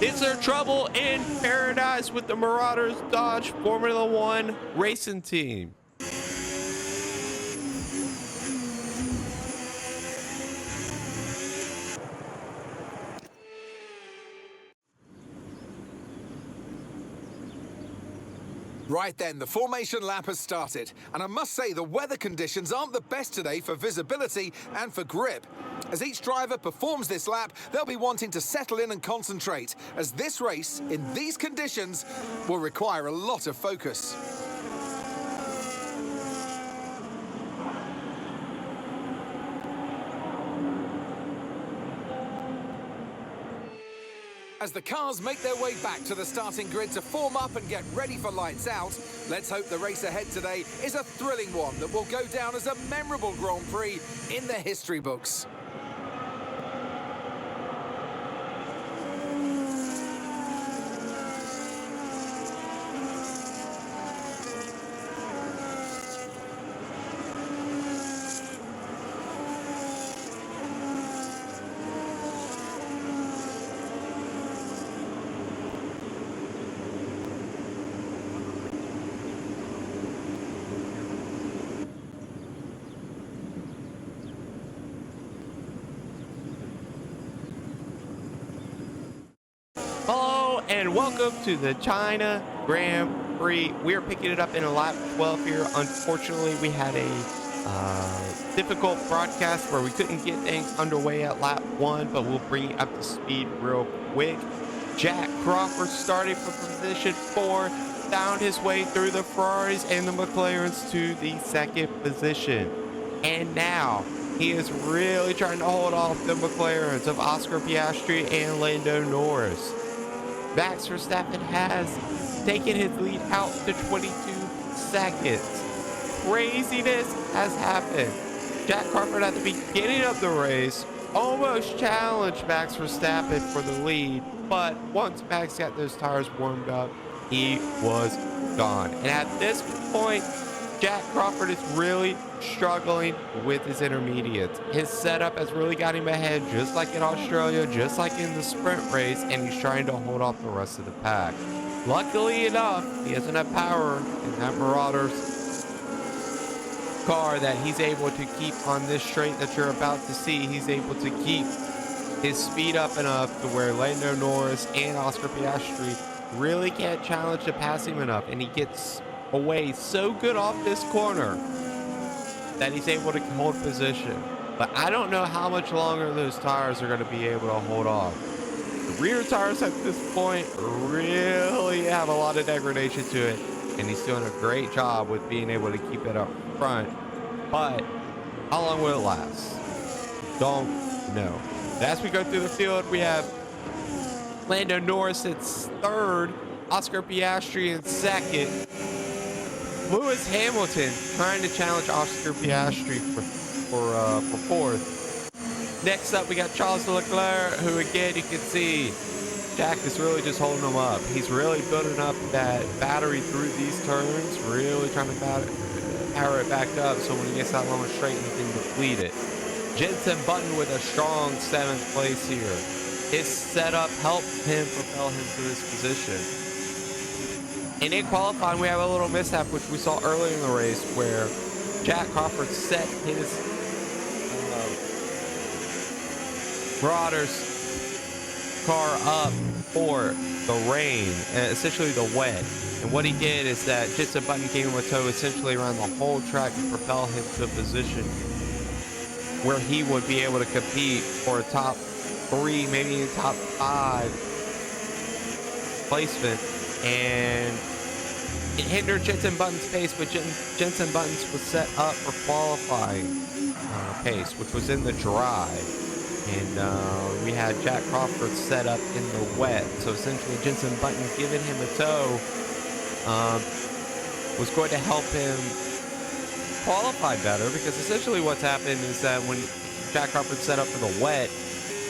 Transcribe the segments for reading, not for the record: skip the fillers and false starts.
Is there trouble in paradise with the Marauders Dodge Formula One Racing Team? Right then, the formation lap has started, and I must say the weather conditions aren't the best today for visibility and for grip. As each driver performs this lap, they'll be wanting to settle in and concentrate, as this race, in these conditions, will require a lot of focus. As the cars make their way back to the starting grid to form up and get ready for lights out, let's hope the race ahead today is a thrilling one that will go down as a memorable Grand Prix in the history books. Hello and welcome to the China Grand Prix. We are picking it up in lap 12 here. Unfortunately, we had a difficult broadcast where we couldn't get things underway at lap 1, but we'll bring you up to speed real quick. Jack Crawford started from position 4, found his way through the Ferraris and the McLarens to the second position. And now he is really trying to hold off the McLarens of Oscar Piastri and Lando Norris. Max Verstappen has taken his lead out to 22 seconds. Craziness has happened. Jack Crawford at the beginning of the race almost challenged Max Verstappen for the lead, but once Max got those tires warmed up, he was gone. And at this point, Jack Crawford is really struggling with his intermediates. His setup has really got him ahead, just like in Australia, just like in the sprint race, and he's trying to hold off the rest of the pack. Luckily enough, he has enough power in that Marauders car that he's able to keep on this straight that you're about to see. He's able to keep his speed up enough to where Lando Norris and Oscar Piastri really can't challenge to pass him enough, and he gets away so good off this corner that he's able to hold position. But I don't know how much longer those tires are going to be able to hold off. The rear tires at this point really have a lot of degradation to it, and he's doing a great job with being able to keep it up front. But how long will it last? Don't know. As we go through the field, we have Lando Norris at third, Oscar Piastri in second, Lewis Hamilton trying to challenge Oscar Piastri for fourth. Next up, we got Charles Leclerc, who again you can see Jack is really just holding him up. He's really building up that battery through these turns, really trying to power it back up so when he gets that long straight, he can deplete it. Jenson Button with a strong 7th place here. His setup helped him propel him to this position. And in qualifying, we have a little mishap, which we saw earlier in the race, where Jack Crawford set his Marauders car up for the rain, and essentially the wet. And what he did is that Jenson Button gave him a tow essentially around the whole track to propel him to a position where he would be able to compete for a top 3, maybe even top 5 placement. And it hindered Jenson Button's pace, but Jenson Button's was set up for qualifying pace, which was in the dry. And we had Jack Crawford set up in the wet. So essentially Jenson Button giving him a tow was going to help him qualify better, because essentially what's happened is that when Jack Crawford set up for the wet,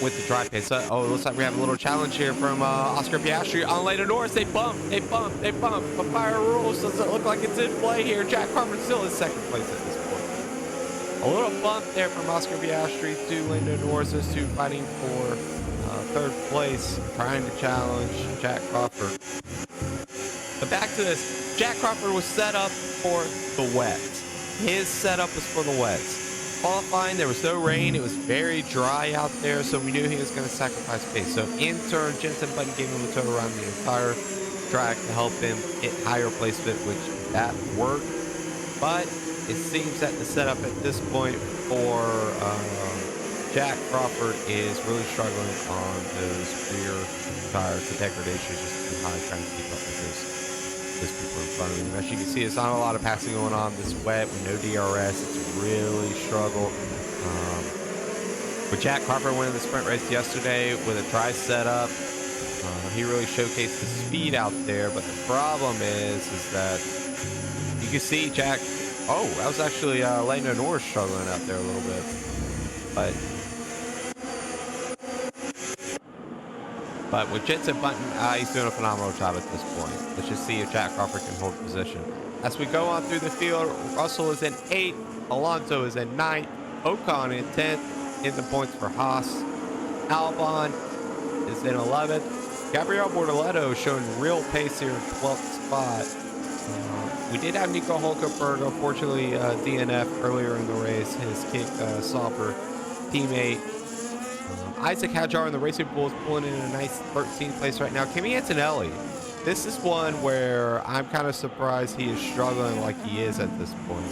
with the dry pace. Oh, it looks like we have a little challenge here from Oscar Piastri on Lando Norris. They bump. But fire rules doesn't look like it's in play here. Jack Crawford still in second place at this point. A little bump there from Oscar Piastri to Lando Norris. Those two fighting for third place, trying to challenge Jack Crawford. But back to this, Jack Crawford was set up for the wets. His setup was for the wets. Qualifying, there was no rain. It was very dry out there, so we knew he was going to sacrifice pace. So in turn, Jensen Button gave him a tow around the entire track to help him get higher placement, which that worked. But it seems that the setup at this point for Jack Crawford is really struggling on those rear tires. The degradation is just too high, trying to keep up with those people in front of him. As you can see, it's not a lot of passing going on this wet with no DRS. It's really struggled. With Jack Crawford winning the sprint race yesterday with a tri setup, he really showcased the speed out there. But the problem is that you can see Jack. Oh, that was actually Lando Norris struggling out there a little bit. But with Jensen Button, he's doing a phenomenal job at this point. Let's just see if Jack Crawford can hold position. As we go on through the field, Russell is in 8th, Alonso is in 9th, Ocon in 10th, in the points for Haas. Albon is in 11th. Gabriel Bortoleto showing real pace here in 12th spot. We did have Nico Hulkenberg, unfortunately DNF earlier in the race. His kick Sauber teammate. Isaac Hadjar in the Racing Bulls pulling in a nice 13th place right now. Kimi Antonelli. This is one where I'm kind of surprised he is struggling like he is at this point.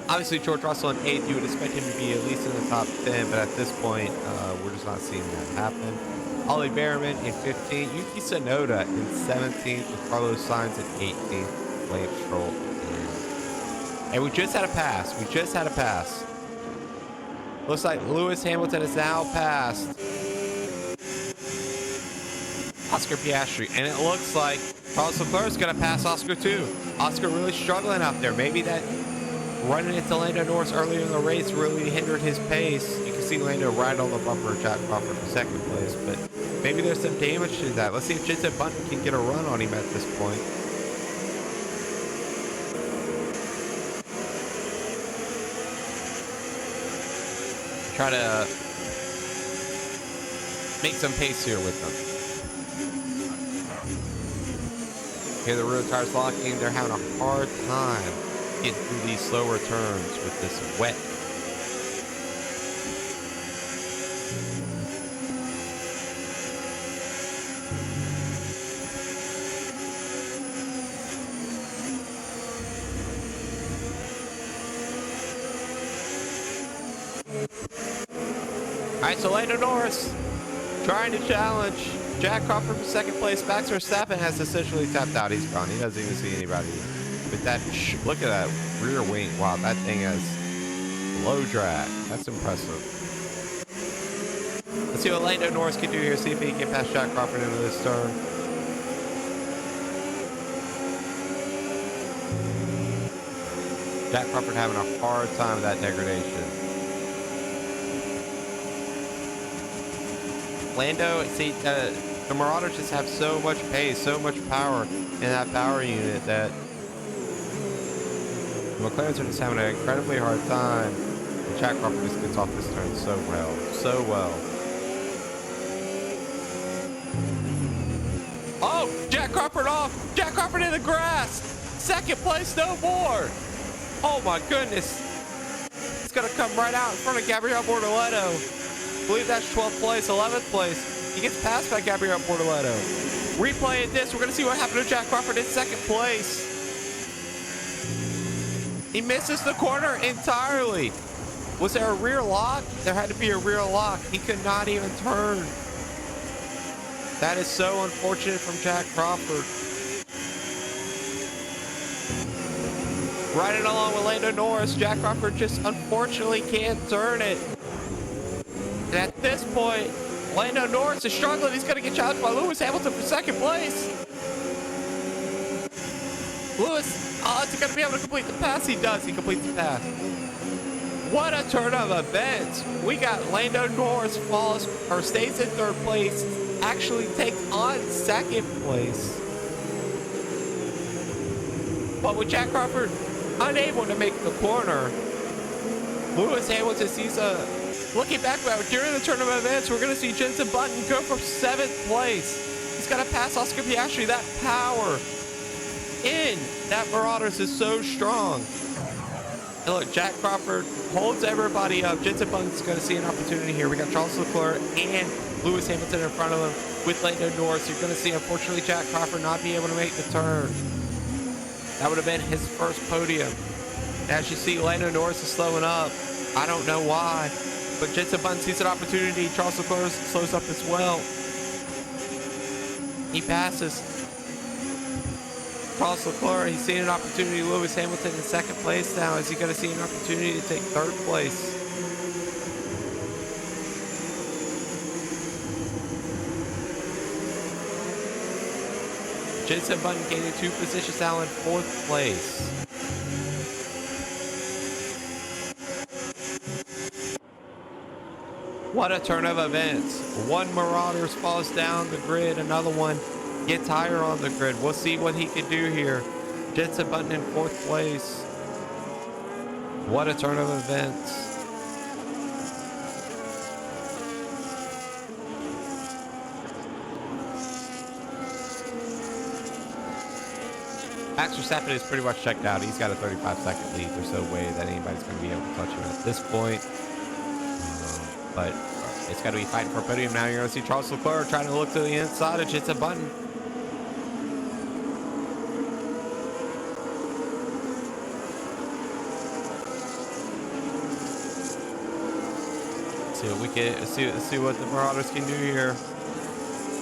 Obviously, George Russell in 8th, you would expect him to be at least in the top 10, but at this point, we're just not seeing that happen. Ollie Behrman in 15th, Yuki Tsunoda in 17th, with Carlos Sainz in 18th, Lance Stroll in. And we just had a pass. Looks like Lewis Hamilton has now passed Oscar Piastri, and it looks like Charles Leclerc is going to pass Oscar too. Oscar really struggling out there. Maybe that running into Lando Norris earlier in the race really hindered his pace. You can see Lando right on the bumper of Jack Crawford for second place, but maybe there's some damage to that. Let's see if Jensen Button can get a run on him at this point. Try to make some pace here with them. Okay, the rear tires locking. They're having a hard time getting through these slower turns with this wet. All right, so Lando Norris trying to challenge Jack Crawford for second place. Max Verstappen has essentially tapped out. He's gone. He doesn't even see anybody. But that, look at that rear wing. Wow, that thing has low drag. That's impressive. Let's see what Lando Norris can do here. See if he can get past Jack Crawford into this turn. Jack Crawford having a hard time with that degradation. Lando, see, the Marauders just have so much pace, so much power in that power unit that the McLarens are just having an incredibly hard time. And Jack Crawford just gets off this turn so well, so well. Oh, Jack Crawford off! Jack Crawford in the grass! Second place, no more! Oh my goodness! It's gonna come right out in front of Gabriel Bortoleto. I believe that's 12th place, 11th place. He gets passed by Gabriel Bortoleto. Replaying this, we're going to see what happened to Jack Crawford in second place. He misses the corner entirely. Was there a rear lock? There had to be a rear lock. He could not even turn. That is so unfortunate from Jack Crawford. Riding along with Lando Norris, Jack Crawford just unfortunately can't turn it. And at this point, Lando Norris is struggling. He's going to get challenged by Lewis Hamilton for second place. Lewis, is he going to be able to complete the pass? He does. He completes the pass. What a turn of events. We got Lando Norris falls or stays in third place, actually takes on second place. But with Jack Crawford unable to make the corner, Lewis Hamilton sees a Looking back during the tournament events, we're going to see Jensen Button go from 7th place. He's got to pass Oscar Piastri. That power in that Marauders is so strong. And look, Jack Crawford holds everybody up. Jensen Button's going to see an opportunity here. We got Charles Leclerc and Lewis Hamilton in front of him with Lando Norris. You're going to see, unfortunately, Jack Crawford not be able to make the turn. That would have been his first podium. As you see, Lando Norris is slowing up. I don't know why, but Jensen Button sees an opportunity. Charles Leclerc slows up as well. He passes Charles Leclerc. He's seeing an opportunity. Lewis Hamilton in 2nd place now. Is he going to see an opportunity to take 3rd place? Jensen Button gaining 2 positions now in 4th place. What a turn of events. One Marauders falls down the grid. Another one gets higher on the grid. We'll see what he can do here. Jensen Button in 4th place. What a turn of events. Max Verstappen is pretty much checked out. He's got a 35-second lead. There's no way that anybody's going to be able to touch him at this point. But it's got to be fighting for a podium now. You're going to see Charles Leclerc trying to look to the inside of Jensen Button. See what we can see what the Marauders can do here.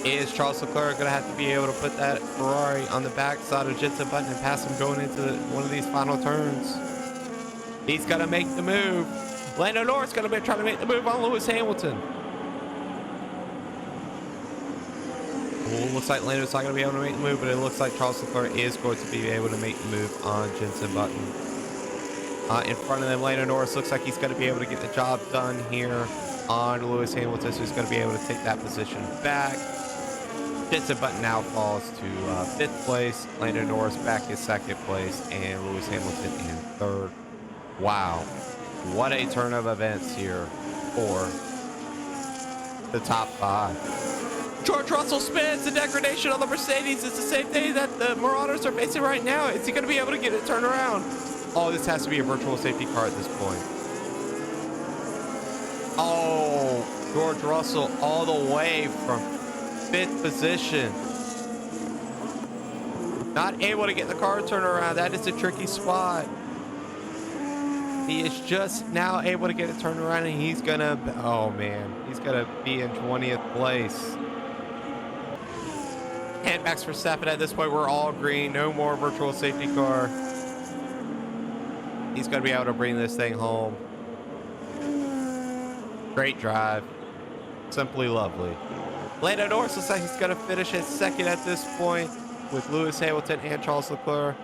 Is Charles Leclerc going to have to be able to put that Ferrari on the backside of Jensen Button and pass him going into one of these final turns? He's got to make the move. Lando Norris going to be trying to make the move on Lewis Hamilton. Well, looks like Lando's not going to be able to make the move, but it looks like Charles Leclerc is going to be able to make the move on Jensen Button. In front of them, Lando Norris looks like he's going to be able to get the job done here on Lewis Hamilton, so he's going to be able to take that position back. Jensen Button now falls to 5th place. Lando Norris back in 2nd place, and Lewis Hamilton in 3rd. Wow. What a turn of events here for the top 5. George Russell spins. The degradation of the Mercedes is the same thing that the Marauders are facing right now. Is he going to be able to get it turned around? Oh, this has to be a virtual safety car at this point. Oh, George Russell all the way from 5th position. Not able to get the car turned around. That is a tricky spot. He is just now able to get it turned around, and he's gonna, oh man, he's gonna be in 20th place. And Max Verstappen at this point, we're all green. No more virtual safety car. He's gonna be able to bring this thing home. Great drive. Simply lovely. Lando Norris looks like he's gonna finish at 2nd at this point with Lewis Hamilton and Charles Leclerc.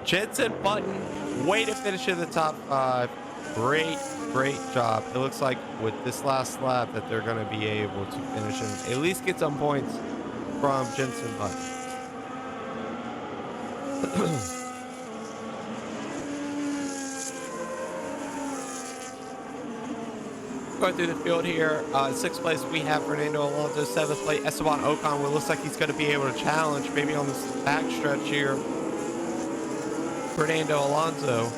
Jensen Button, way to finish in the top 5. Great job. It looks like with this last lap that they're going to be able to finish and at least get some points from Jensen Button. Going through the field here, 6th place we have Fernando Alonso, 7th place Esteban Ocon. Well, looks like he's going to be able to challenge maybe on this back stretch here. Fernando Alonso.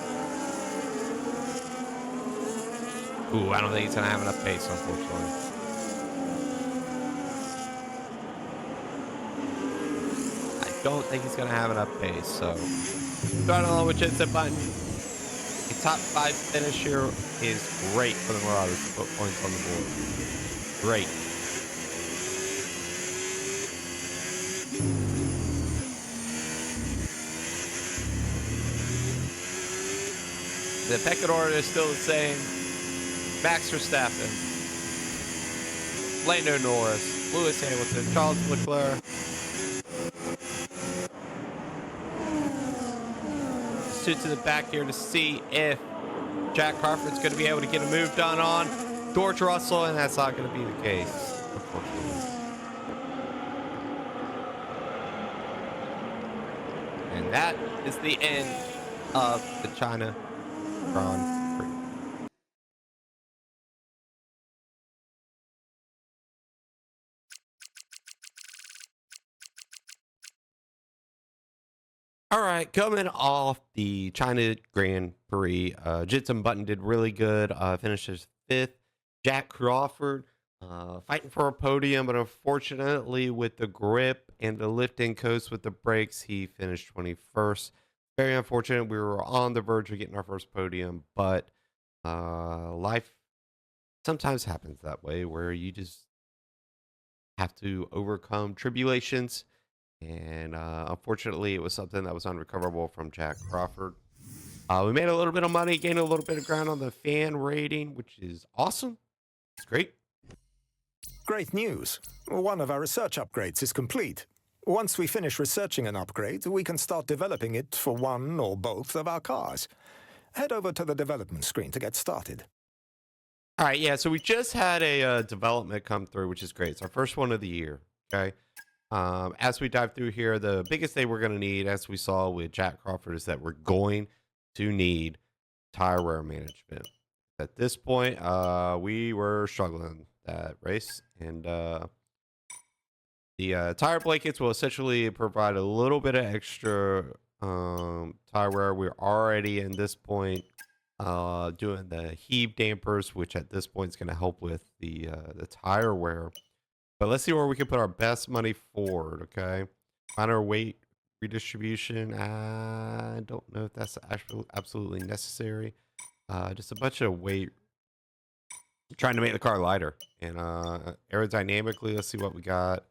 Ooh, I don't think he's going to have enough pace, unfortunately. I don't think he's going to have enough pace, so starting along with Jensen Button. A top 5 finish here is great for the Marauders to put points on the board. Great. The pecking order is still the same. Max Verstappen, Lando Norris, Lewis Hamilton, Charles Leclerc. Stood to the back here to see if Jack Crawford's going to be able to get a move done on George Russell, and that's not going to be the case, unfortunately. And that is the end of the China Grand Prix. All right, coming off the China Grand Prix, Jensen Button did really good. Finishes fifth. Jack Crawford fighting for a podium, but unfortunately, with the grip and the lifting coast with the brakes, he finished 21st. Very unfortunate. We were on the verge of getting our first podium, but life sometimes happens that way, where you just have to overcome tribulations. And unfortunately, it was something that was unrecoverable from Jack Crawford. We made a little bit of money, gained a little bit of ground on the fan rating, which is awesome. It's great. Great news. One of our research upgrades is complete. Once we finish researching an upgrade, we can start developing it for one or both of our cars. Head over to the development screen to get started. All right, yeah, so we just had a development come through, which is great. It's our first one of the year, okay? As we dive through here, the biggest thing we're going to need, as we saw with Jack Crawford, is that we're going to need tire wear management. At this point, we were struggling that race, and the tire blankets will essentially provide a little bit of extra tire wear. We're already in this point doing the heave dampers, which at this point is going to help with the tire wear. But let's see where we can put our best money forward, okay? On our weight redistribution, I don't know if that's actually absolutely necessary. Just a bunch of weight, trying to make the car lighter. And aerodynamically, let's see what we got.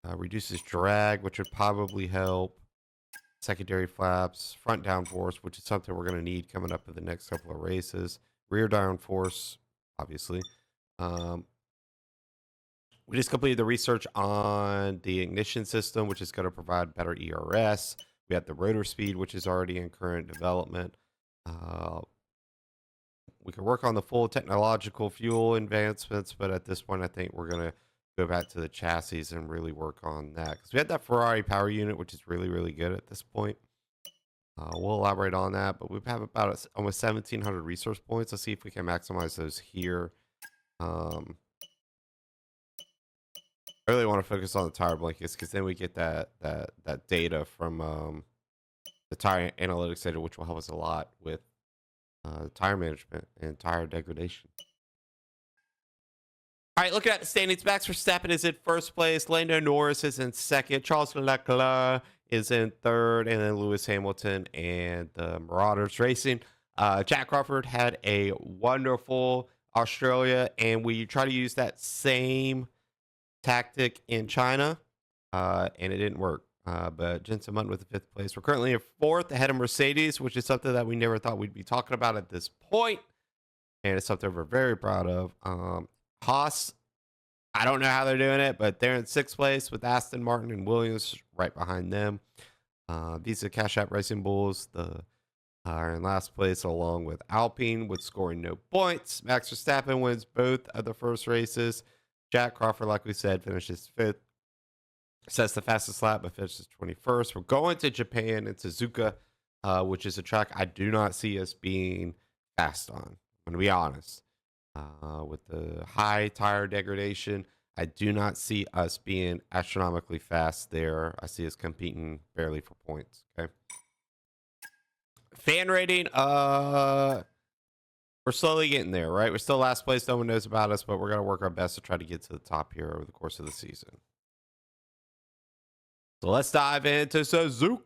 Reduces drag, which would probably help. Secondary flaps, front downforce, which is something we're going to need coming up in the next couple of races. Rear downforce, obviously. We just completed the research on the ignition system, which is going to provide better ERS. We have the rotor speed, which is already in current development. We can work on the full technological fuel advancements, but at this point, I think we're going to go back to the chassis and really work on that. Because we had that Ferrari power unit, which is really, really good at this point. We'll elaborate on that, but we have about almost 1,700 resource points. Let's see if we can maximize those here. I really want to focus on the tire blankets because then we get that data from the tire analytics data, which will help us a lot with tire management and tire degradation. All right, looking at the standings, Max Verstappen is in first place. Lando Norris is in second. Charles Leclerc is in third. And then Lewis Hamilton and the Marauders Racing. Jack Crawford had a wonderful Australia, and we try to use that same tactic in China, and it didn't work. But Jensen Button with the fifth place. We're currently in fourth ahead of Mercedes, which is something that we never thought we'd be talking about at this point. And it's something we're very proud of. Haas, I don't know how they're doing it, but they're in sixth place with Aston Martin and Williams right behind them. These are Cash App Racing Bulls. Are in last place along with Alpine with scoring no points. Max Verstappen wins both of the first races. Jack Crawford, like we said, finishes fifth. Sets the fastest lap, but finishes 21st. We're going to Japan and Suzuka, which is a track I do not see us being fast on. I'm going to be honest. With the high tire degradation, I do not see us being astronomically fast there. I see us competing barely for points. Okay. Fan rating, we're slowly getting there, right? We're still last place. No one knows about us, but we're going to work our best to try to get to the top here over the course of the season. So let's dive into Suzuka.